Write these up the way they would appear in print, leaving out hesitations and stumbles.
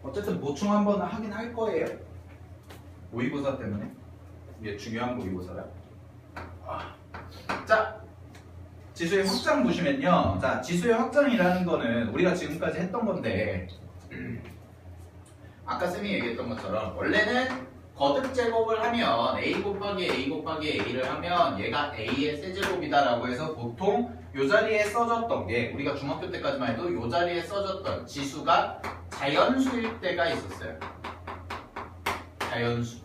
어쨌든 보충 한번 하긴 할 거예요. 모의고사 때문에. 이게 중요한 모의고사라. 자, 지수의 확장 보시면요. 자, 지수의 확장이라는 거는 우리가 지금까지 했던 건데 아까 쌤이 얘기했던 것처럼 원래는 거듭 제곱을 하면 a 곱하기 a 곱하기 a를 하면 얘가 a의 세제곱이다라고 해서 보통 요 자리에 써졌던 게 우리가 중학교 때까지만 해도 요 자리에 써졌던 지수가 자연수일 때가 있었어요. 자연수,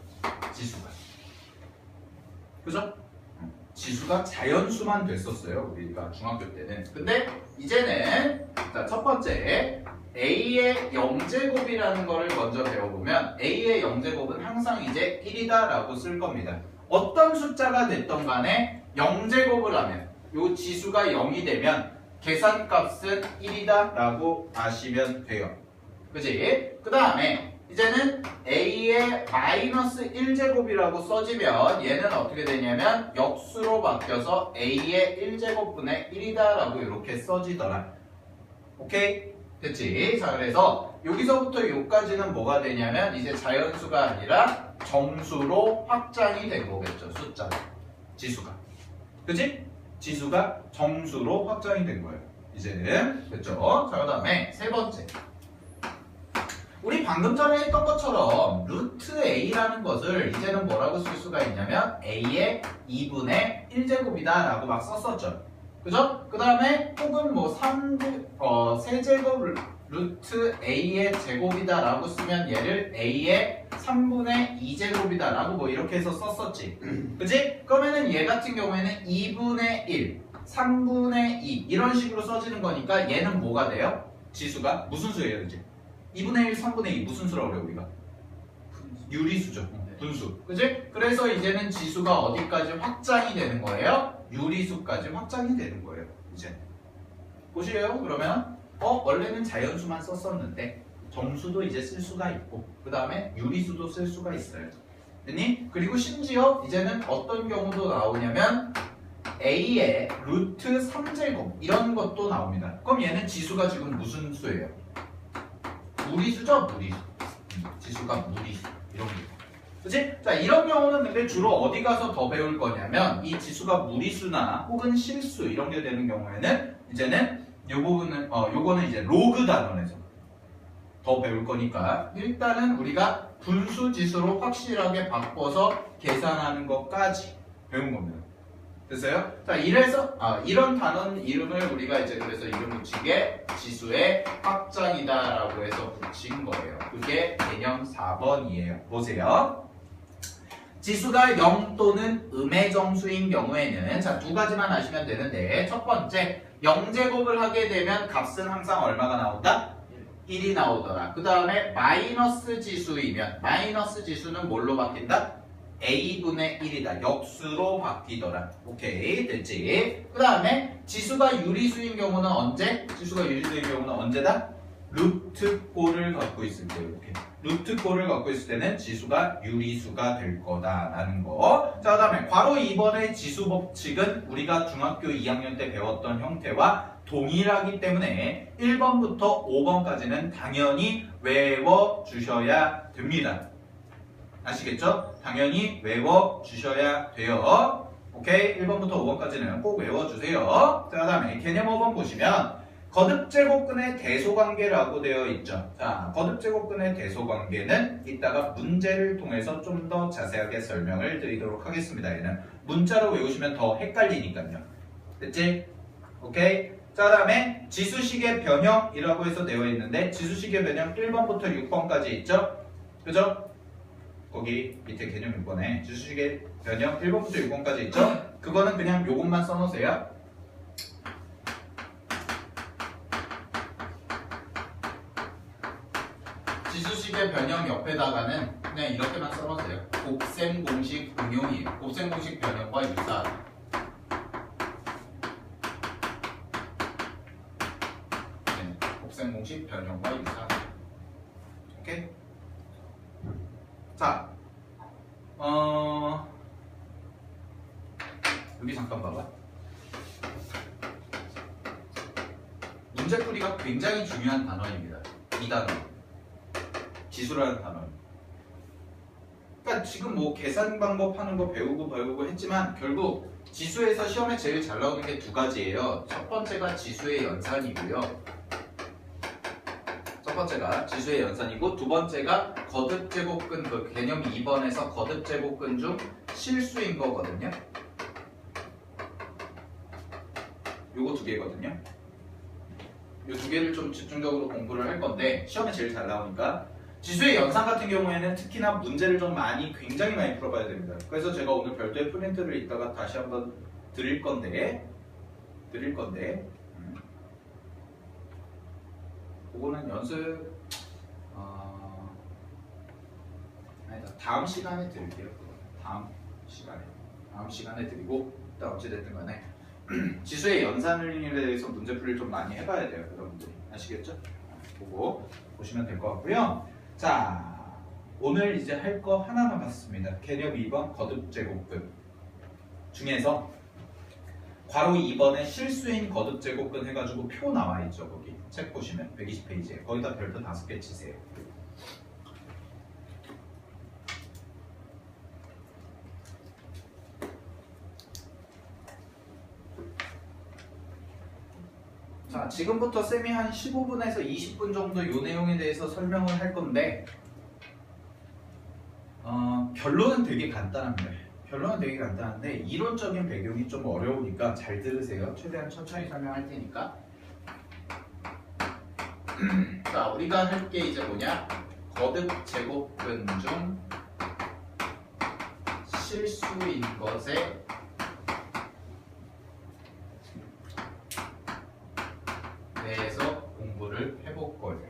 지수가. 그죠? 지수가 자연수만 됐었어요. 우리가 중학교 때는. 근데 이제는 자, 첫 번째 a의 0제곱이라는 거를 먼저 배워보면 a의 0제곱은 항상 이제 1이다 라고 쓸 겁니다. 어떤 숫자가 됐던 간에 0제곱을 하면 요 지수가 0이 되면 계산값은 1이다 라고 아시면 돼요. 그치? 그 다음에 이제는 a의 마이너스 1제곱이라고 써지면 얘는 어떻게 되냐면 역수로 바뀌어서 a의 1제곱분의 1이다 라고 이렇게 써지더라. 오케이? 됐지? 자, 그래서 여기서부터 여기까지는 뭐가 되냐면 이제 자연수가 아니라 정수로 확장이 된 거겠죠. 숫자가. 지수가. 그치? 지수가 정수로 확장이 된 거예요. 이제는. 됐죠? 자, 그 다음에 세 번째. 우리 방금 전에 했던 것처럼 루트 a라는 것을 이제는 뭐라고 쓸 수가 있냐면 a의 2분의 1제곱이다 라고 막 썼었죠. 그죠? 그 다음에 혹은 뭐 세제곱 루트 a의 제곱이다 라고 쓰면 얘를 a의 3분의 2제곱이다 라고 뭐 이렇게 해서 썼었지. 그치? 그러면은 얘 같은 경우에는 2분의 1, 3분의 2 이런 식으로 써지는 거니까 얘는 뭐가 돼요? 지수가 무슨 수예요 이제? 2분의 1, 3분의 2 무슨 수라고 그래요 우리가? 유리수죠. 분수. 그치? 그래서 이제는 지수가 어디까지 확장이 되는 거예요? 유리수까지 확장이 되는 거예요. 이제 보실래요? 그러면 원래는 자연수만 썼었는데 정수도 이제 쓸 수가 있고 그 다음에 유리수도 쓸 수가 있어요. 됐니? 그리고 심지어 이제는 어떤 경우도 나오냐면 a의 루트 3제곱 이런 것도 나옵니다. 그럼 얘는 지수가 지금 무슨 수예요? 무리수죠? 무리수. 지수가 무리수. 이런 거. 그치? 자, 이런 경우는 근데 주로 어디 가서 더 배울 거냐면 이 지수가 무리수나 혹은 실수 이런 게 되는 경우에는 이제는 요 부분은 요거는 이제 로그 단원에서 더 배울 거니까 일단은 우리가 분수 지수로 확실하게 바꿔서 계산하는 것까지 배운 겁니다. 됐어요? 자, 이래서 이런 단원 이름을 우리가 이제 그래서 이름 붙이게 지수의 확장이다라고 해서 붙인 거예요. 그게 개념 4번이에요. 보세요. 지수가 0 또는 음의 정수인 경우에는 자, 두 가지만 아시면 되는데 첫 번째 0제곱을 하게 되면 값은 항상 얼마가 나온다? 1이 나오더라. 그 다음에 마이너스 지수이면 마이너스 지수는 뭘로 바뀐다? a분의 1이다. 역수로 바뀌더라. 오케이, 됐지? 그 다음에 지수가 유리수인 경우는 언제? 지수가 유리수인 경우는 언제다? 루트꼴을 갖고 있을 때 이렇게 루트꼴을 갖고 있을 때는 지수가 유리수가 될 거다라는 거. 자, 그 다음에 괄호 2번의 지수 법칙은 우리가 중학교 2학년 때 배웠던 형태와 동일하기 때문에 1번부터 5번까지는 당연히 외워주셔야 됩니다. 아시겠죠? 당연히 외워주셔야 돼요. 오케이? 1번부터 5번까지는 꼭 외워주세요. 자, 그 다음에 개념 5번 보시면 거듭제곱근의 대소관계라고 되어 있죠. 자, 거듭제곱근의 대소관계는 이따가 문제를 통해서 좀 더 자세하게 설명을 드리도록 하겠습니다. 얘는 문자로 외우시면 더 헷갈리니까요. 됐지? 오케이? 자, 그 다음에 지수식의 변형이라고 해서 되어 있는데 지수식의 변형 1번부터 6번까지 있죠? 그죠? 거기 밑에 개념 6번에 지수식의 변형 1번부터 6번까지 있죠? 그거는 그냥 요것만 써놓으세요. 지수식의 변형 옆에다가는 그냥 이렇게만 써놓으세요. 곱셈 공식 응용이에요. 곱셈 공식 변형과 유사하다. 네, 곱셈 공식 변형과 유사하다. 오케이? 자, 여기 잠깐 봐봐. 문제풀이가 굉장히 중요한 단원입니다. 이 단원. 지수라는 단어. 그러니까 지금 뭐 계산 방법 하는 거 배우고 했지만 결국 지수에서 시험에 제일 잘 나오는 게 두 가지예요. 첫 번째가 지수의 연산이고요. 첫 번째가 지수의 연산이고 두 번째가 거듭제곱근 그 개념 2번에서 거듭제곱근 중 실수인 거거든요. 요거 두 개거든요. 요 두 개를 좀 집중적으로 공부를 할 건데 시험에 제일 잘 나오니까 지수의 연산 같은 경우에는 특히나 문제를 좀 굉장히 많이 풀어봐야 됩니다. 그래서 제가 오늘 별도의 프린트를 이따가 다시 한번 드릴 건데 그거는 연습 아니다, 다음 시간에 드릴게요. 다음 시간에 드리고 일단 어찌됐든 간에 지수의 연산에 대해서 문제풀이를 좀 많이 해봐야 돼요. 여러분들이 아시겠죠? 보고 보시면 될 것 같고요. 자, 오늘 이제 할 거 하나 남았습니다. 개념 2번 거듭제곱근 중에서 괄호 2번에 실수인 거듭제곱근 해가지고 표 나와있죠. 거기 책 보시면 120페이지에 거기다 별표 5개 치세요. 자, 지금부터 쌤이 한 15분에서 20분 정도 이 내용에 대해서 설명을 할 건데 결론은 되게 간단합니다. 결론은 되게 간단한데 이론적인 배경이 좀 어려우니까 잘 들으세요. 최대한 천천히 설명할 테니까. 자, 우리가 할 게 이제 뭐냐? 거듭제곱근 중 실수인 것에 대해서 공부를 해볼 거예요.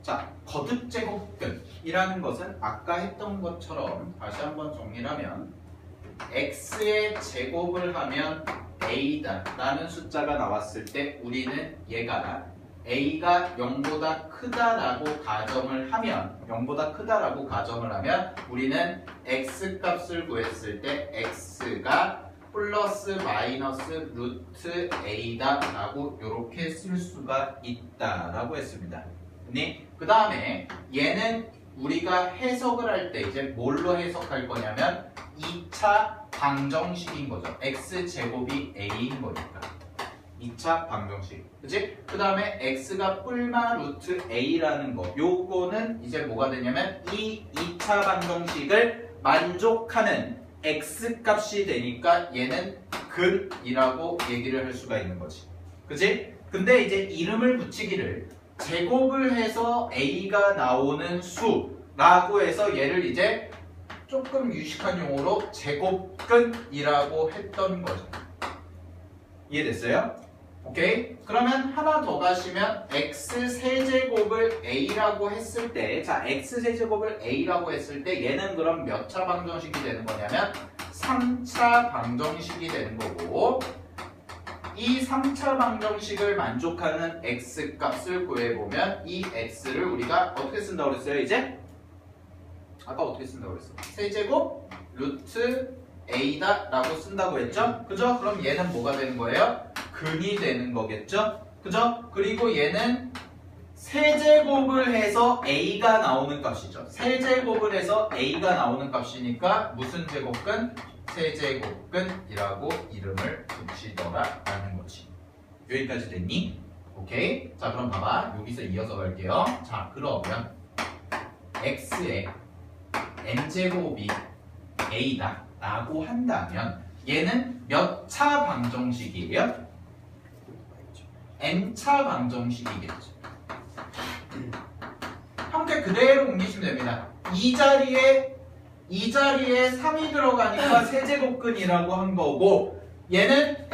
자, 거듭제곱근이라는 것은 아까 했던 것처럼 다시 한번 정리를 하면 x의 제곱을 하면 a다 라는 숫자가 나왔을 때 우리는 얘가 a가 0보다 크다라고 가정을 하면 우리는 x 값을 구했을 때 x가 플러스 마이너스 루트 a다 라고 이렇게 쓸 수가 있다 라고 했습니다. 그 다음에 얘는 우리가 해석을 할 때 이제 뭘로 해석할 거냐면 2차 방정식인 거죠. x제곱이 a인 거니까 2차 방정식, 그치? 그 다음에 x가 뿔마 루트 a라는 거, 요거는 이제 뭐가 되냐면 이 2차 방정식을 만족하는 x값이 되니까 얘는 근이라고 얘기를 할 수가 있는 거지, 그치? 근데 이제 이름을 붙이기를 제곱을 해서 a가 나오는 수라고 해서 얘를 이제 조금 유식한 용어로 제곱근이라고 했던 거죠. 이해됐어요? 오케이? 그러면 하나 더 가시면 x 세제곱을 a라고 했을 때, 자, x 세제곱을 a라고 했을 때 얘는 그럼 몇 차 방정식이 되는 거냐면 3차 방정식이 되는 거고, 이 3차 방정식을 만족하는 x 값을 구해보면 이 x를 우리가 어떻게 쓴다고 그랬어요? 이제? 아까 어떻게 쓴다고 그랬어? 세제곱 루트 a다 라고 쓴다고 했죠? 그죠? 그럼 얘는 뭐가 되는 거예요? 근이 되는 거겠죠? 그죠? 그리고 얘는 세제곱을 해서 a가 나오는 값이죠. 세제곱을 해서 a가 나오는 값이니까 무슨 제곱근? 세제곱근이라고 이름을 붙이더라 라는 거지. 여기까지 됐니? 오케이? 자, 그럼 봐봐. 여기서 이어서 갈게요. 자, 그러면 x의 n제곱이 a다 라고 한다면 얘는 몇 차 방정식이에요? n차 방정식이겠죠. 형태 그대로 옮기시면 됩니다. 이 자리에 3이 들어가니까 세제곱근이라고 한 거고, 얘는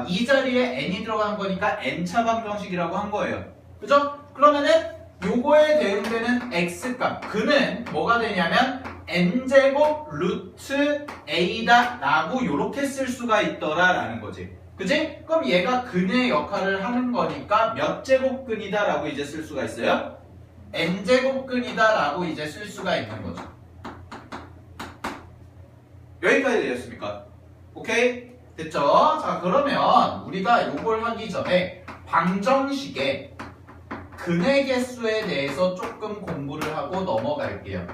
이 자리에 n이 들어간 거니까 n차 방정식이라고 한 거예요. 그죠? 그러면은 요거에 대응되는 x값, 근은 뭐가 되냐면 n제곱 루트 a다 라고 요렇게 쓸 수가 있더라 라는 거지. 그지? 그럼 얘가 근의 역할을 하는 거니까 몇 제곱근이다 라고 이제 쓸 수가 있어요? n제곱근이다 라고 이제 쓸 수가 있는 거죠. 여기까지 되셨습니까? 오케이? 됐죠? 자, 그러면 우리가 요걸 하기 전에 방정식에 근의 개수에 대해서 조금 공부를 하고 넘어갈게요.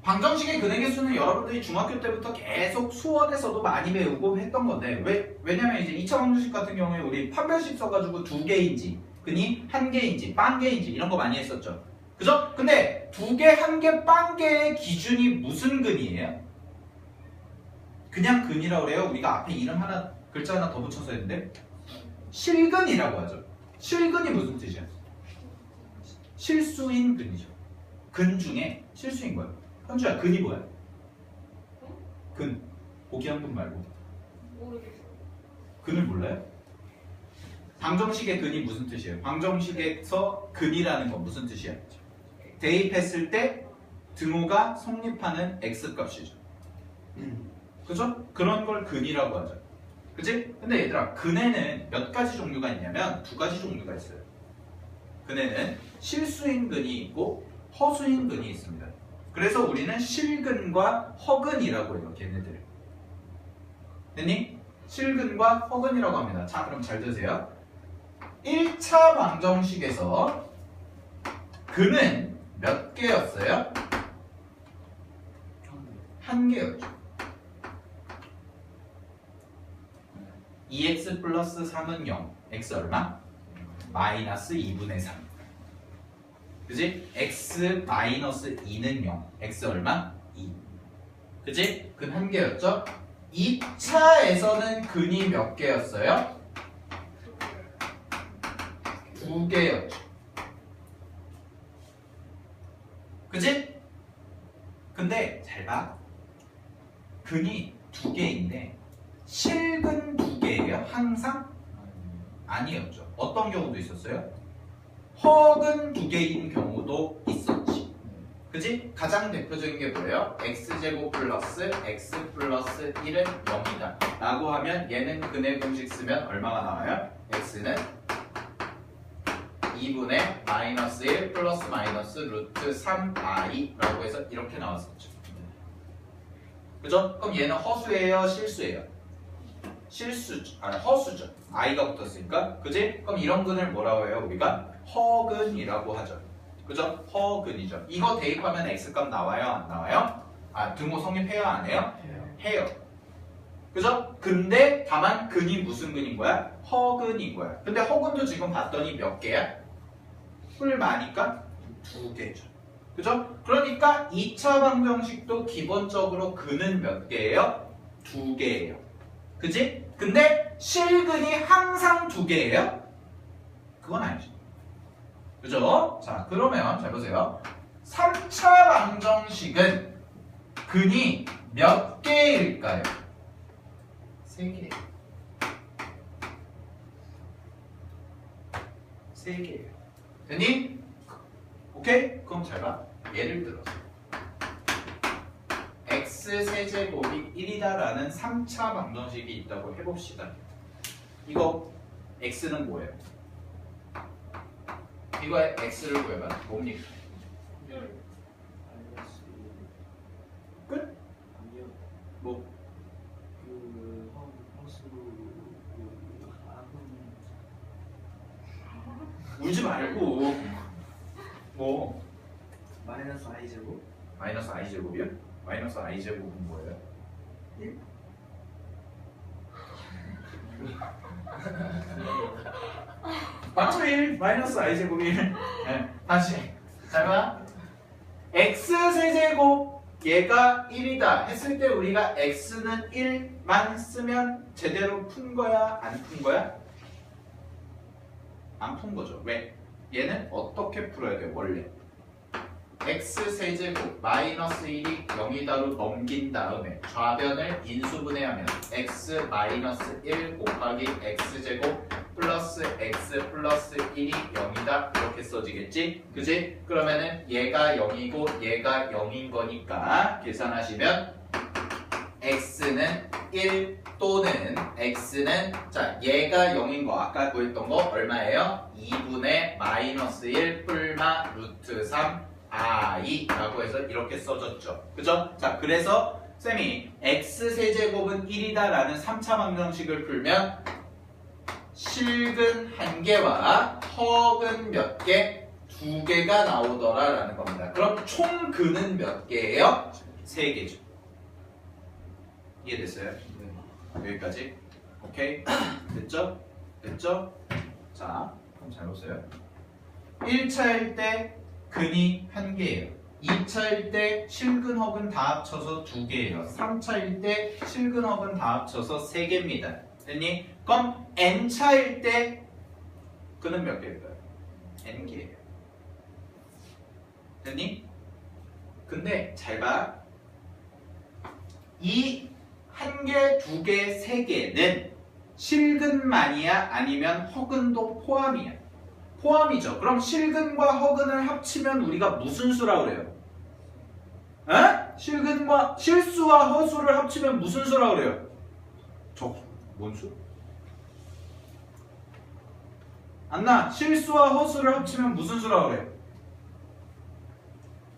방정식의 근의 개수는 여러분들이 중학교 때부터 계속 수원에서도 많이 배우고 했던 건데 왜냐면 이제 2차 방정식 같은 경우에 우리 판별식 써가지고 2개인지 근이 1개인지 빵개인지 이런 거 많이 했었죠. 그죠? 근데 2개, 1개, 빵개의 기준이 무슨 근이에요? 그냥 근이라고 그래요. 우리가 앞에 이름 하나 글자 하나 더 붙여서 했는데 실근이라고 하죠. 실근이 무슨 뜻이야? 실수인 근이죠. 근 중에 실수인 거예요. 현주야, 근이 뭐야? 근. 고기한근 말고. 모르겠어. 근을 몰라요? 방정식의 근이 무슨 뜻이에요? 방정식에서 근이라는 건 무슨 뜻이야? 대입했을 때 등호가 성립하는 x값이죠. 그죠? 그런 걸 근이라고 하죠. 그치? 근데 얘들아, 근에는 몇 가지 종류가 있냐면 2가지 종류가 있어요. 근에는 실수인 근이 있고 허수인 근이 있습니다. 그래서 우리는 실근과 허근이라고 해요, 걔네들을. 됐니? 실근과 허근이라고 합니다. 자, 그럼 잘 들으세요. 1차 방정식에서 근은 몇 개였어요? 1개였죠. 2x 플러스 3은 0. x 얼마? 마이너스 2분의 3. 그지? x 마이너스 2는 0. x 얼마? 2. 그지? 근 1개였죠? 2차에서는 근이 몇 개였어요? 2개였죠. 그지? 근데 잘 봐. 근이 2개인데 실근 2개예요? 항상? 아니었죠. 어떤 경우도 있었어요? 허근 2개인 경우도 있었지. 그지? 가장 대표적인 게 뭐예요? x제곱 플러스 x 플러스 1은 0이다 라고 하면 얘는 근의 공식 쓰면 얼마가 나와요? x는 2분의 마이너스 1 플러스 마이너스 루트 3i 라고 해서 이렇게 나왔었죠. 그죠? 그럼 얘는 허수예요? 실수예요? 실수죠. 아니, 허수죠. i가 붙었으니까. 그지? 그럼 이런 근을 뭐라고 해요? 우리가 허근이라고 하죠. 그죠? 허근이죠. 이거 대입하면 x값 나와요? 안 나와요? 아, 등호 성립해요? 안 해요? 해요. 그죠? 근데 다만 근이 무슨 근인 거야? 허근인 거야. 근데 허근도 지금 봤더니 몇 개야? 뿔마니까 2개죠. 그죠? 그러니까 2차 방정식도 기본적으로 근은 몇 개예요? 2개예요. 그지? 근데 실근이 항상 2개예요? 그건 아니죠. 그죠? 자, 그러면 잘 보세요. 3차 방정식은 근이 몇 개일까요? 3개. 3개예요. 됐니? 오케이? 그럼 잘 봐. 예를 들어서 x세제곱이 1이다라는 3차 방정식이 있다고 해봅시다. 이거 x는 뭐예요? 이거의 x를 구해봐. 뭡니까? 끝? 뭐? 울지 말고 뭐? 마이너스 i제곱? 마이너스 i제곱이요? 마이너스 i제곱은 뭐예요? 1? 맞죠? 1 마이너스 i제곱 1. 네, 다시 잘 봐. x세제곱 얘가 1이다 했을 때 우리가 x는 1만 쓰면 제대로 푼 거야? 안 푼 거야? 안 푼 거죠. 왜? 얘는 어떻게 풀어야 돼? 원래 x세제곱 마이너스 1이 0이다로 넘긴 다음에 좌변을 인수분해하면 x 마이너스 1 곱하기 x제곱 플러스 x 플러스 1이 0이다 이렇게 써지겠지? 그지? 그러면은 얘가 0이고 얘가 0인 거니까 계산하시면 x는 1 또는 x는 자 얘가 0인 거 아까 구했던 거 얼마예요? 2분의 마이너스 1 뿔마 루트 3 i 라고 해서 이렇게 써졌죠. 그죠? 자 그래서 쌤이 x세제곱은 1이다 라는 3차 방정식을 풀면 실근 1개와 허근 몇 개? 2개가 나오더라 라는 겁니다. 그럼 총 근은 몇 개예요? 3개죠. 이해됐어요? 여기까지. 오케이? 됐죠? 됐죠? 자, 그럼 잘 보세요. 1차일 때 근이 1개예요. 2차일 때 실근 허근 다 합쳐서 2개예요. 3차일 때 실근 허근 다 합쳐서 3개입니다. 됐니? 그럼 n차일 때 근은 몇 개일까요? n개예요. 됐니? 근데 잘 봐. 이 1개, 2개, 3개는 실근만이야? 아니면 허근도 포함이야? 포함이죠. 그럼 실근과 허근을 합치면 우리가 무슨 수라고 그래요? 에? 실수와 허수를 합치면 무슨 수라고 그래요? 뭔 수? 안나, 실수와 허수를 합치면 무슨 수라고 그래요?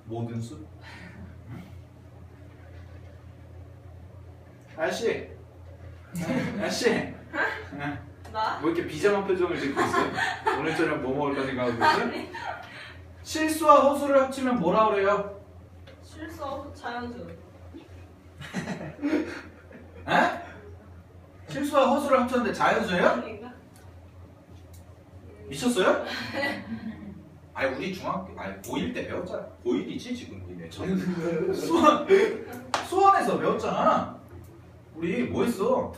모든 수? 아저씨, 아저씨, 나? 뭐 이렇게 비장한 표정을 짓고 있어요? 오늘 저녁 뭐 먹을까 생각하고 있어요? 실수와 허수를 합치면 뭐라 그래요? 실수 자연수. 에? 실수와 허수를 합쳤는데 자연수예요? 아닌가? 미쳤어요? 아니 우리 중학교, 아니 고1 때 배웠잖아. 고1이지 지금 우리네. 수원에서 배웠잖아. 우리 뭐 했어?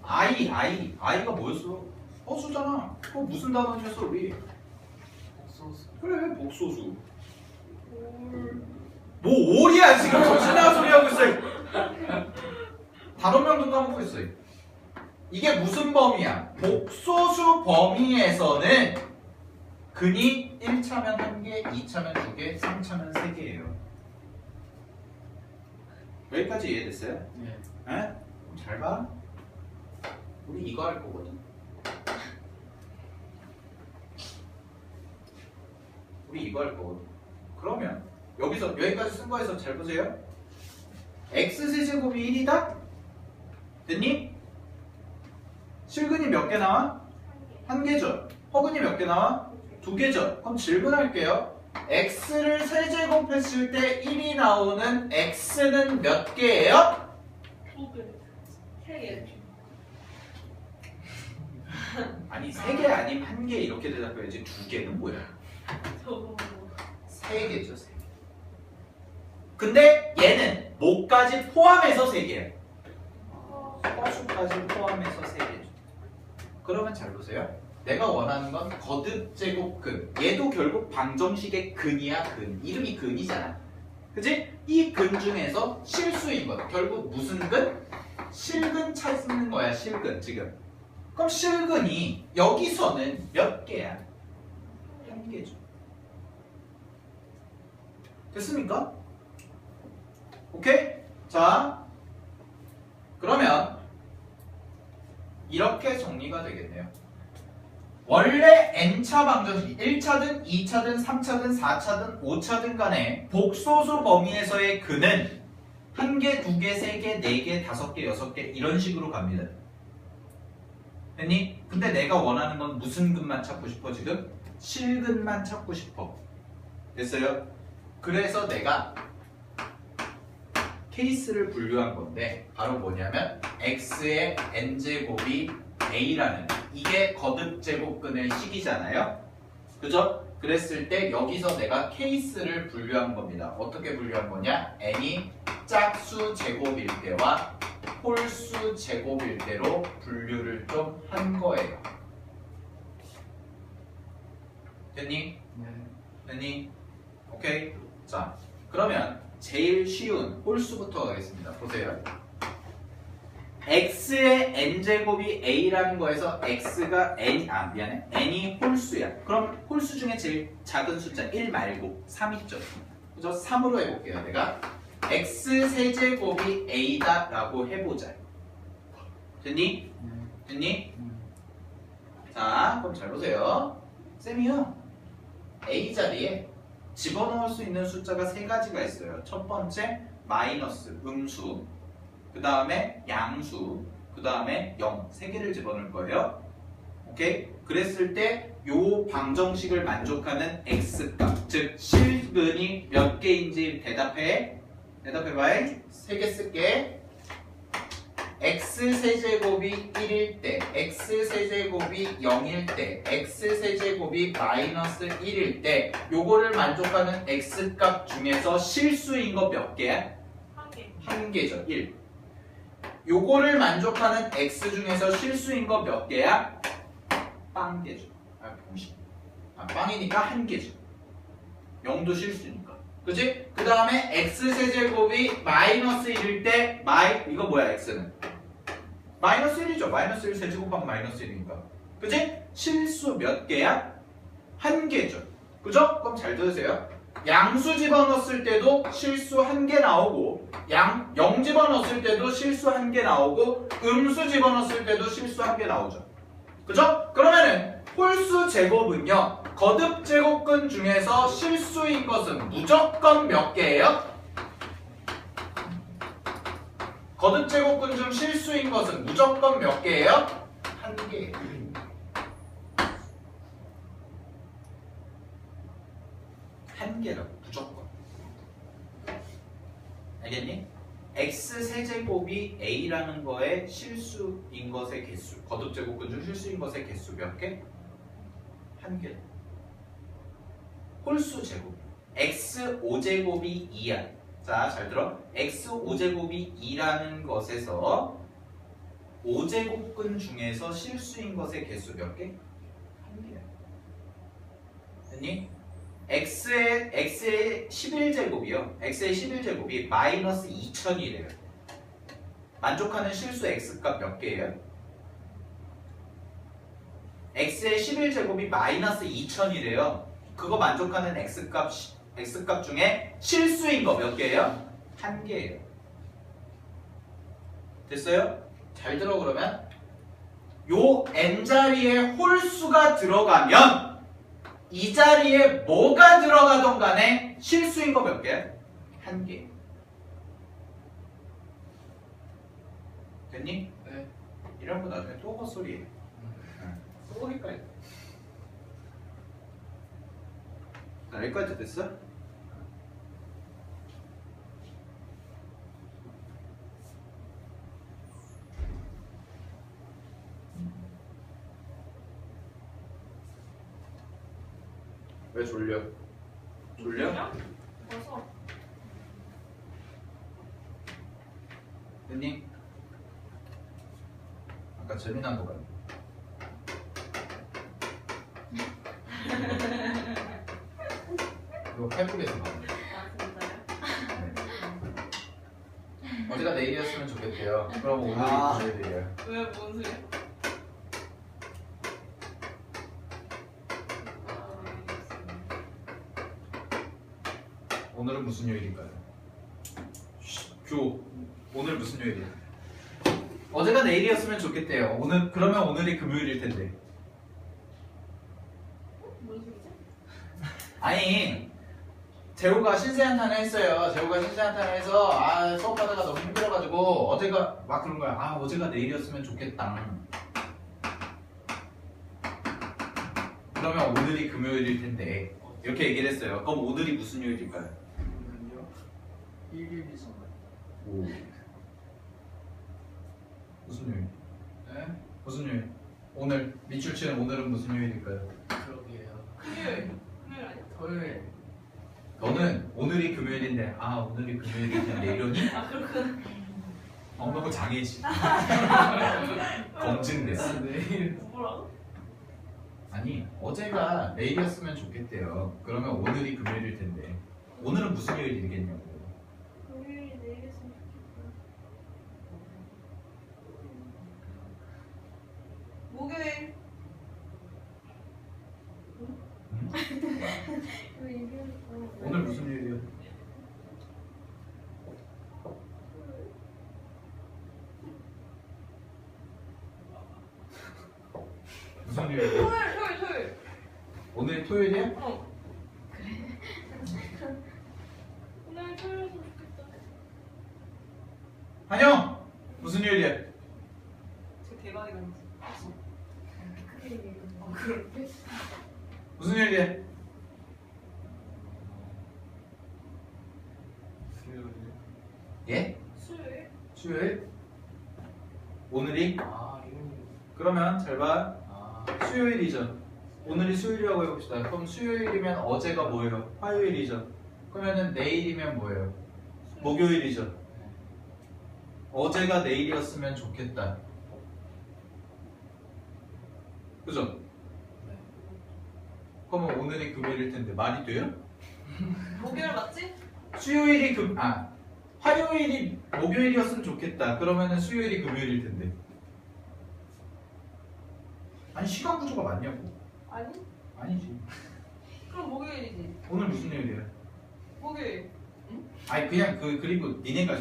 아이가 뭐였어? 허수잖아. 그거 무슨 단어였어 우리? 소스. 그래 복소수. 뭐 오리야 지금 정신 나간 소리 하고 있어. 단어명도 까먹고 있어. 이게 무슨 범위야? 복소수 범위에서는 근이 1차면 1개, 2차면 2개, 3차면 3개예요. 여기까지 이해됐어요? 네. 에? 잘 봐. 우리 이거 할 거거든. 우리 이거 할 거거든. 그러면 여기서 여기까지 쓴 거에서 잘 보세요. x세제곱이 1이다? 됐니? 실근이 몇 개 나와? 1개죠. 허근이 몇 개 나와? 2개죠. 그럼 질문할게요. x를 세제곱했을 때 1이 나오는 x는 몇 개예요? 3개. 아니 3개 아니면 1개 이렇게 대답해야지 2개는 뭐야? 저거. 3개죠 3개. 근데 얘는 뭐까지 포함해서 3개야. 허수까지 포함해서 3개죠. 그러면 잘 보세요. 내가 원하는 건 거듭제곱근. 얘도 결국 방정식의 근이야 근. 이름이 근이잖아. 그치? 이 근 중에서 실수인 것. 결국 무슨 근? 실근 찾는 거야 실근 지금. 그럼 실근이 여기서는 몇 개야? 1개죠. 됐습니까? 오케이? 자, 그러면 이렇게 정리가 되겠네요. 원래 n차 방정식 1차든 2차든 3차든 4차든 5차든 간에 복소수 범위에서의 근은 1개, 2개, 3개, 4개, 5개, 6개 이런 식으로 갑니다. 됐니? 근데 내가 원하는 건 무슨 근만 찾고 싶어 지금? 실근만 찾고 싶어. 됐어요? 그래서 내가 케이스를 분류한 건데 바로 뭐냐면 x의 n제곱이 a라는 이게 거듭제곱근의 식이잖아요. 그죠? 그랬을 때 여기서 내가 케이스를 분류한 겁니다. 어떻게 분류한 거냐? n이 짝수 제곱일 때와 홀수 제곱일 때로 분류를 좀 한 거예요. 됐니? 네. 됐니? 오케이? 자, 그러면 제일 쉬운 홀수부터 가겠습니다. 보세요. x의 n제곱이 a라는 거에서 x가 n이 홀수야. 그럼 홀수 중에 제일 작은 숫자 1 말고 3 있죠. 그죠? 3으로 해볼게요. 내가 x 세제곱이 a다 라고 해보자. 됐니? 됐니? 자, 그럼 잘 보세요. 쌤이요. a 자리에 집어넣을 수 있는 숫자가 3가지가 있어요. 첫 번째 마이너스 음수, 그 다음에 양수, 그 다음에 0 3개를 집어넣을 거예요. 오케이? 그랬을 때 요 방정식을 만족하는 x값, 즉 실근이 몇 개인지 대답해. 대답해봐. 3개 쓸게. x세제곱이 1일 때, x세제곱이 0일 때, x세제곱이 마이너스 1일 때 요거를 만족하는 x값 중에서 실수인 거 몇 개야? 한 개. 한 개죠. 1. 요거를 만족하는 x 중에서 실수인 거 몇 개야? 빵 개죠. 공식. 빵이니까 한 개죠. 0도 실수니까. 그치? 그 다음에 x세제곱이 마이너스 1일 때 이거 뭐야 x는? 마이너스 1이죠. 마이너스 1 세제곱하면 마이너스 1이니까. 그치? 실수 몇 개야? 한 개죠. 그죠? 그럼 잘 들으세요. 양수 집어넣었을 때도 실수 한 개 나오고 0 집어넣었을 때도 실수 한 개 나오고 음수 집어넣었을 때도 실수 한 개 나오죠. 그죠? 그러면은 홀수 제곱은요. 거듭 제곱근 중에서 실수인 것은 무조건 몇 개예요? 거듭 제곱근 중 실수인 것은 무조건 몇 개예요? 한 개예요. 한 개라고 무조건. 알겠니? x세제곱이 a라는 거에 실수인 것의 개수, 거듭 제곱근 중 실수인 것의 개수 몇 개? 한 개. 홀수 제곱. x5제곱이 2야. 자, 잘 들어. x5제곱이 2라는 것에서 5제곱근 중에서 실수인 것의 개수 몇 개? 한 개야. 됐니? x의 11제곱이요. x의 11제곱이 마이너스 2000이래요. 만족하는 실수 x값 몇 개예요? x의 11제곱이 마이너스 2000이래요. 그거 만족하는 x값 중에 실수인 거 몇 개예요? 한 개예요. 됐어요? 잘 들어 그러면 요 n자리에 홀수가 들어가면 이 자리에 뭐가 들어가던 간에 실수인 거 몇 개야? 한 개. 됐니? 네. 이런 거 나중에 또 헛소리해. 또 헷갈려. 자, 여기까지 됐어? 왜 졸려? 졸려? 벌써. 됐니? 아까 재미난 거 같네. 이거 페북에서 봤네. 아 진짜요? 네. 어제가 내일이었으면 좋겠대요. 그럼 오늘이 금요일이에요. 왜 뭔 소리야? 오늘은 무슨 요일일까요? 교. 오늘 무슨 요일이야? 어제가 내일이었으면 좋겠대요. 그러면 오늘이 금요일일 텐데. 뭔 소리지? 아니, 재호가 신세한탄을 했어요. 재호가 신세한탄을 해서 수업하다가 너무 힘들어가지고 어제가 막 그런 거야. 어제가 내일이었으면 좋겠다. 그러면 오늘이 금요일일 텐데. 이렇게 얘기를 했어요. 그럼 오늘이 무슨 요일일까요? 오늘은요 1일이잖아요. 오. 무슨 요일? 네? 무슨 요일? 오늘 밑줄치는 오늘은 무슨 요일일까요? 그러게요. 금요일. 금요일 아니야? 토요일. 너는 오늘이 금요일인데 오늘이 금요일이냐 내일이니? 아 그렇구나. 너무 장애지. 검증됐어. 내일. 뭐라고? 아니 어제가 내일이었으면 좋겠대요. 그러면 오늘이 금요일일 텐데 오늘은 무슨 요일이겠냐고. 금요일이 내일이었으면 좋겠다. 목요일. 오늘 무슨 요일이야? 무슨 요일이야? 토요일. 오늘 토요일이야? 어. 오늘 토요일이었으면 좋겠다. 한영! 무슨 요일이야? 제 대박이다. 그게 무슨 요일이야? 수요일. 예? 수요일? 수요일? 오늘이? 아, 일요일. 그러면 잘 봐. 아, 수요일이죠. 오늘이 수요일이라고 해봅시다. 그럼 수요일이면 어제가 뭐예요? 화요일이죠. 그러면은 내일이면 뭐예요? 목요일이죠. 어제가 내일이었으면 좋겠다. 그죠? 네. 그러면 오늘이 금요일일 텐데 말이 돼요? 목요일 맞지? 수요일이 화요일이 목요일이었으면 좋겠다. 그러면은 수요일이 금요일일 텐데. 아니 시간 구조가 맞냐고? 아니? 아니지. 그럼 목요일이지. 오늘 무슨 요일이야? 목요일. 아니 그냥 그리고 니네가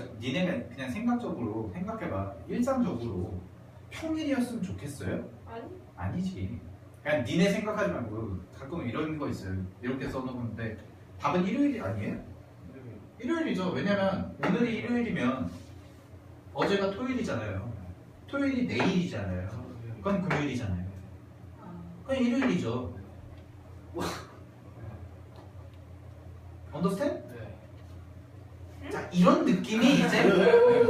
그냥 생각적으로 생각해봐. 일상적으로 평일이었으면 좋겠어요? 아니? 아니지. 그냥 니네 생각하지 말고 가끔 이런 거 있어요. 이렇게 써놓는데 답은 일요일이 아니에요? 일요일. 일요일이죠. 왜냐면 오늘이 일요일이면 어제가 토요일이잖아요. 토요일이 내일이잖아요. 수요일. 그건 금요일이잖아요. 아. 그건 일요일이죠. 언더스탠? 네. 자 이런 느낌이 이제 뭐라는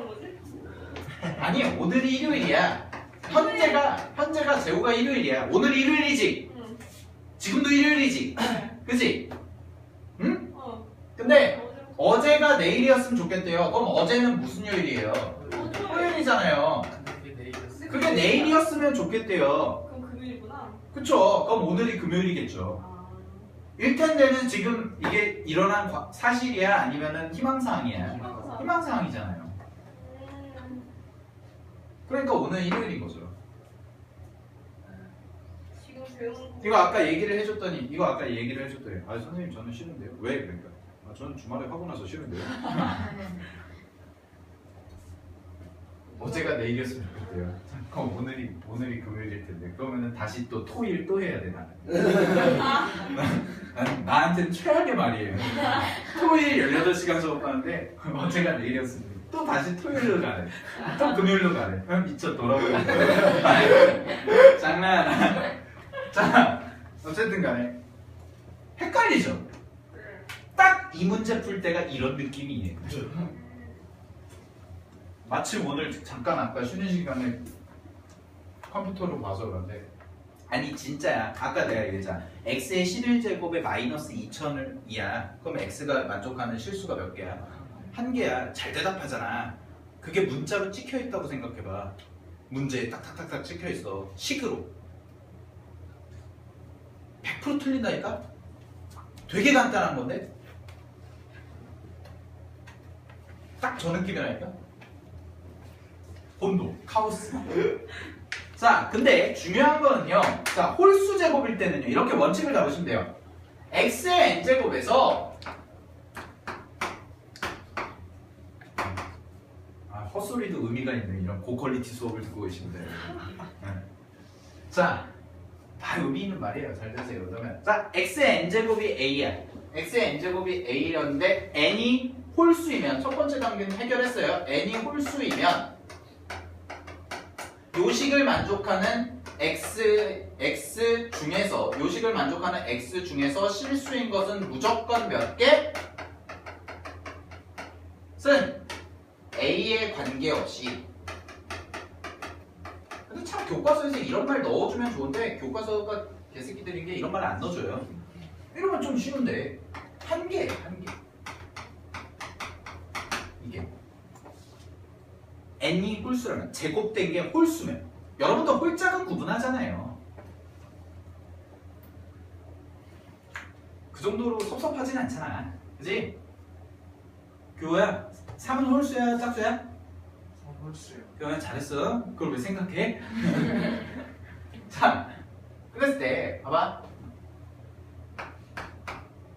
거지? 아니 오늘이 일요일이야. 현재가 재호가 일요일이야. 오늘이 일요일이지. 응. 지금도 일요일이지. 그지? 응? 어. 근데 어제. 어제가 내일이었으면 좋겠대요. 그럼 어제는 무슨 요일이에요? 토요일이잖아요. 그게 내일이었어. 그게 내일이었으면 좋겠대요. 그럼 금요일이구나. 그쵸? 그럼 오늘이 금요일이겠죠. 아. 일 텐데는 지금 이게 일어난 사실이야? 아니면은 희망사항이야? 희망사항. 희망사항이잖아요. 그러니까 오늘 일요일인 거죠. 지금 배우는 거. 이거 아까 얘기를 해줬더니 아 선생님 저는 싫은데요. 왜 그러니까? 아, 저는 주말에 하고 나서 싫은데요. 어제가 내일이었으면 좋겠대요. 그럼 오늘이 금요일일 텐데 그러면은 다시 또 토일 또 해야 되나? 나한테는 최악의 말이에요. 토일 18시간 수업하는데 어제가 내일이었으면 또 다시 토요일로 가래. 또 금요일로 가래. 그럼 미쳐 돌아버려. 장난. 자 어쨌든 간에 헷갈리죠? 딱 이 문제 풀 때가 이런 느낌이에요. 마침 오늘 잠깐 아까 쉬는 시간에 컴퓨터로 봐서 그런데 아니 진짜야. 아까 내가 얘기했잖아. x의 11제곱에 마이너스 2000을 이야. 그럼 x가 만족하는 실수가 몇 개야? 한 개야. 잘 대답하잖아. 그게 문자로 찍혀 있다고 생각해봐. 문제에 딱딱딱딱 찍혀 있어. 식으로. 100% 틀린다니까? 되게 간단한 건데? 딱 저 느낌이라니까? 본도, 카오스. 자, 근데 중요한 거는요. 자, 홀수 제곱일 때는요. 이렇게 원칙을 잡으시면 돼요. x의 n제곱에서 헛소리도 의미가 있는 이런 고퀄리티 수업을 듣고 계신데. 자, 다 의미 있는 말이에요. 잘 들으세요. 그러면 자, x의 n제곱이 a야. x의 n제곱이 a였는데 n이 홀수이면 첫 번째 단계는 해결했어요. n이 홀수이면 요식을 만족하는 x 중에서 요식을 만족하는 x 중에서 실수인 것은 무조건 몇 개? 쓴 a에 관계없이. 근데 참 교과서에서 이런 말 넣어주면 좋은데 교과서가 개새끼들인 게 이런 말 안 넣어줘요. 이러면 좀 쉬운데 한 개. 이게 n이 홀수라면 제곱된 게 홀수면 여러분도 홀짝은 구분하잖아요. 그 정도로 섭섭하진 않잖아. 그지? 교호야 3은 홀수야 짝수야? 홀수요. 그러면 잘했어. 그걸 왜 생각해? 자, 그랬을 때 봐봐.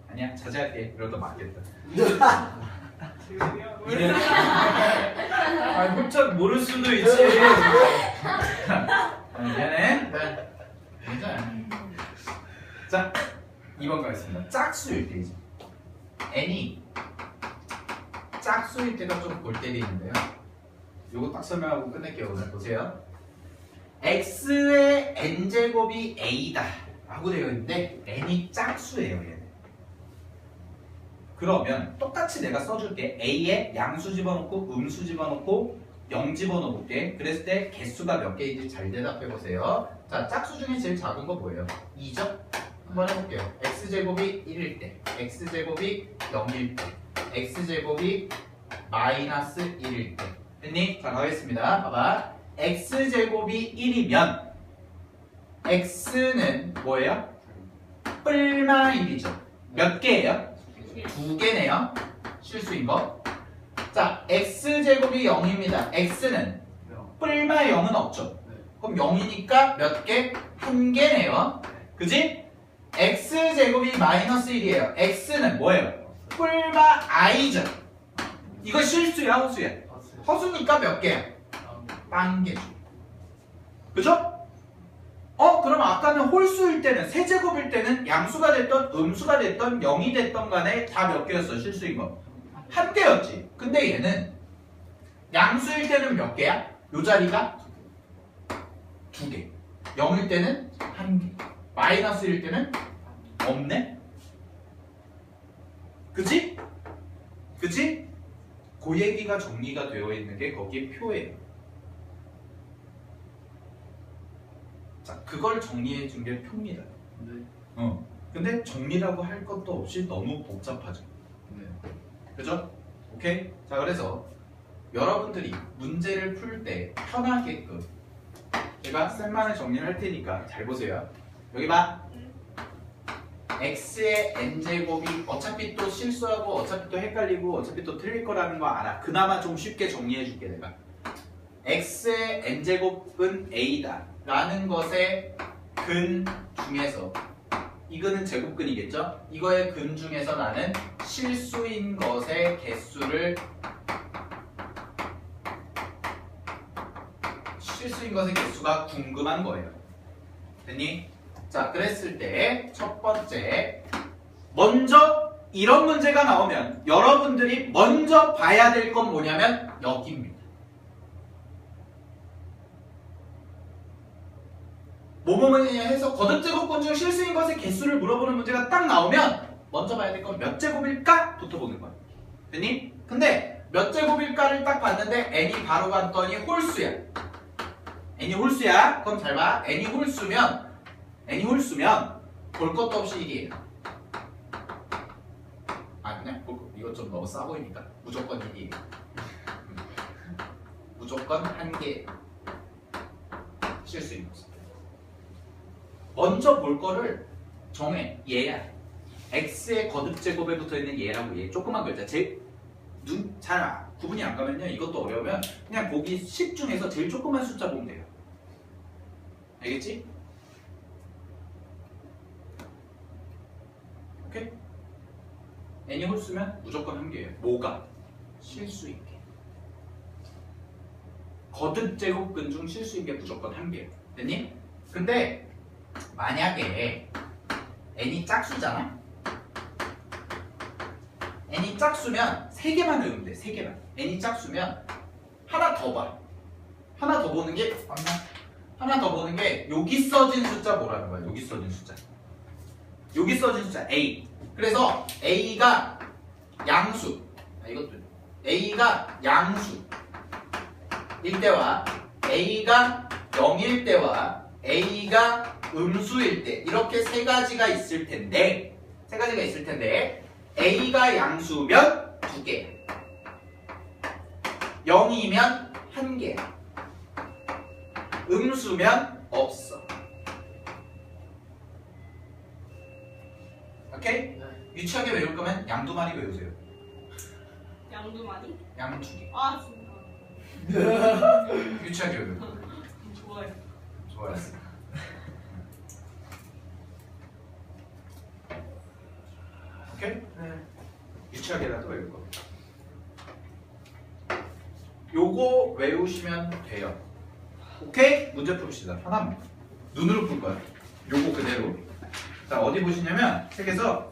아니야 자제할게. 이러다 맞겠다. 아, 홀짝 모를 수도 있지. 미안해. 괜찮아. 자, 2번 가겠습니다. 짝수일 때이지. n이 짝수일 때가 좀 골 때리는데요. 요거 딱 설명하고 끝낼게요. 오늘 보세요. x의 n제곱이 a다 라고 되어 있는데 n이 짝수예요 얘는. 그러면 똑같이 내가 써줄게. a에 양수 집어넣고 음수 집어넣고 0 집어넣을게. 그랬을 때 개수가 몇 개인지 잘 대답해보세요. 자, 짝수 중에 제일 작은 거 뭐예요? 2죠? 한번 해볼게요. x제곱이 1일 때, x제곱이 0일 때, x제곱이 마이너스 1일 때. 됐니? 자, 가겠습니다. 봐봐. x제곱이 1이면 x는 뭐예요? 뿔마 1이죠. 몇 개예요? 2개네요. 실수인 거. 자, x제곱이 0입니다. x는 뿔마 0은 없죠. 그럼 0이니까 몇 개? 1개네요. 그지? x제곱이 마이너스 1이에요. x는 뭐예요? 뿔마 i죠. 이거 실수야, 허수야? 허수니까 몇 개야? 1개죠. 그죠? 그럼 아까는 홀수일 때는, 세제곱일 때는 양수가 됐던 음수가 됐던 0이 됐던 간에 다 몇 개였어? 실수인 거. 1개였지. 근데 얘는 양수일 때는 몇 개야? 요 자리가 2개. 0일 때는 1개. 마이너스일 때는 없네? 그치? 그치? 그 얘기가 정리가 되어 있는 게 거기 표예요. 자, 그걸 정리해 준 게 표입니다. 네. 근데 정리라고 할 것도 없이 너무 복잡하죠. 네. 그죠? 오케이? 자, 그래서 여러분들이 문제를 풀 때 편하게끔 제가 쌤만의 정리를 할 테니까 잘 보세요. 여기 봐. x의 n제곱이 어차피 또 실수하고 어차피 또 헷갈리고 어차피 또 틀릴 거라는 거 알아. 그나마 좀 쉽게 정리해 줄게 내가. x의 n제곱은 a다 라는 것의 근 중에서, 이거는 제곱근이겠죠? 이거의 근 중에서 나는 실수인 것의 개수를, 실수인 것의 개수가 궁금한 거예요. 됐니? 자, 그랬을 때 첫 번째, 먼저 이런 문제가 나오면 여러분들이 먼저 봐야 될 건 뭐냐면 여기입니다. 뭐뭐뭐냐 해서 거듭제곱근 중 실수인 것의 개수를 물어보는 문제가 딱 나오면 먼저 봐야 될 건 몇 제곱일까? 부터 보는 거야. 됐니? 근데 몇 제곱일까를 딱 봤는데 n이 바로 봤더니 홀수야. n이 홀수야. 그럼 잘 봐. n이 홀수면 볼 것도 없이 1이에요. 아, 그냥 이거 좀 너무 싸 보이니까 무조건 1이에요. 무조건 1개 실수인 거죠. 먼저 볼 거를 정해. 얘야. x의 거듭제곱에 붙어있는 얘라고. 얘 조그만 글자. 눈 잘 구분이 안 가면요, 이것도 어려우면 그냥 보기 10 중에서 제일 조그만 숫자 보면 돼요. 알겠지? 오케이? n이 홀수면 무조건 1개예요. 뭐가? 실수인 게. 거듭제곱근 중 실수인 게 무조건 1개예요. 됐니? 근데 만약에 n이 짝수잖아? n이 짝수면 3개만 외우면 돼. 3개만. n이 짝수면 하나 더 봐. 하나 더 보는 게 맞나? 하나 더 보는 게 여기 써진 숫자 뭐라는 거야? 여기 써진 숫자. 여기 써진 숫자 a. 그래서 a가 양수. 이것도 a가 양수일 때와 a가 0일 때와 a가 음수일 때, 이렇게 세 가지가 있을 텐데 a가 양수면 2개, 0이면 1개, 음수면 없어. 오케이? 네. 유치하게 외울 거면 양 2마리 외우세요. 양도 많이? 양 2개. 아 진짜. 유치하게 외울 거예요. 좋아해. 좋아요. 오케이? 네. 유치하게라도 외울 겁니다. 요거 외우시면 돼요. 오케이? 문제 풉시다. 하나만. 눈으로 풀 거야. 요거 그대로. 자, 어디 보시냐면 책에서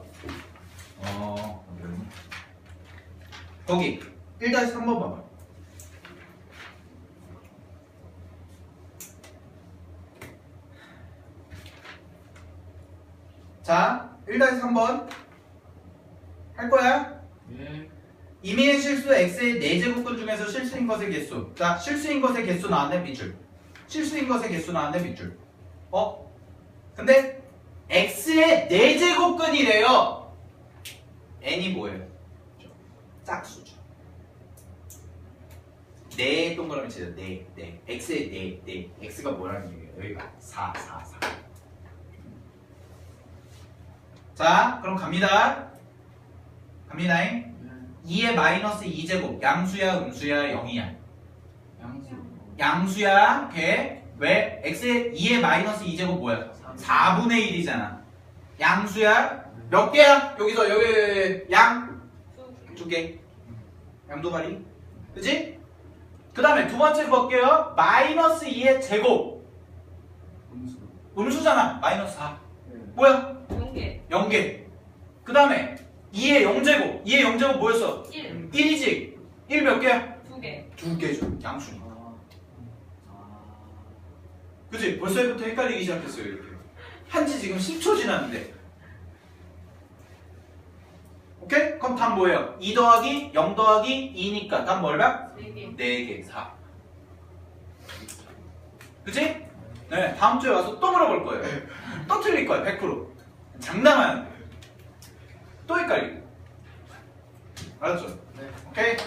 거기 1-3번 봐봐. 자, 1-3번 할 거야? 예. 임의의 실수 x의 4제곱근 중에서 실수인 것의 개수. 자, 실수인 것의 개수 나왔네, 밑줄. 실수인 것의 개수 나왔네, 밑줄. 근데 x의 4제곱근이래요. n이 뭐예요? 짝수죠. 4 동그라미 치자. 4. x의 4. x가 뭐라는 얘기예요? 여기가 4. 자, 그럼 갑니다. 갑니다잉. 2의 마이너스 2제곱. 양수야, 음수야, 0이야? 양수. 양수야. 걔 왜? x의 2의 마이너스 2제곱 뭐야? 4분의 1이잖아. 양수야. 몇 개야? 여기서 여기 양 두 2개. 양도가리. 그치? 그 다음에 두 번째 볼게요. 마이너스 2의 제곱. 음수. 음수잖아. 마이너스 4. 네. 뭐야? 0개 0개. 그 다음에 2의 0제곱. 2의 0제곱 뭐였어? 1 1이지. 1 몇 개야? 2개 2개죠. 양수니까. 아. 그치? 벌써부터 헷갈리기 시작했어요. 이렇게. 한지 지금 10초 지났는데. 오케이? 그럼 답 뭐예요? 2 더하기 0 더하기 2니까 답 뭘까? 4개 4개 4. 그치? 네, 다음 주에 와서 또 물어볼 거예요. 또 틀릴 거야, 100%. 장난하는 또 헷갈리고. 알았죠? 네. 오케이?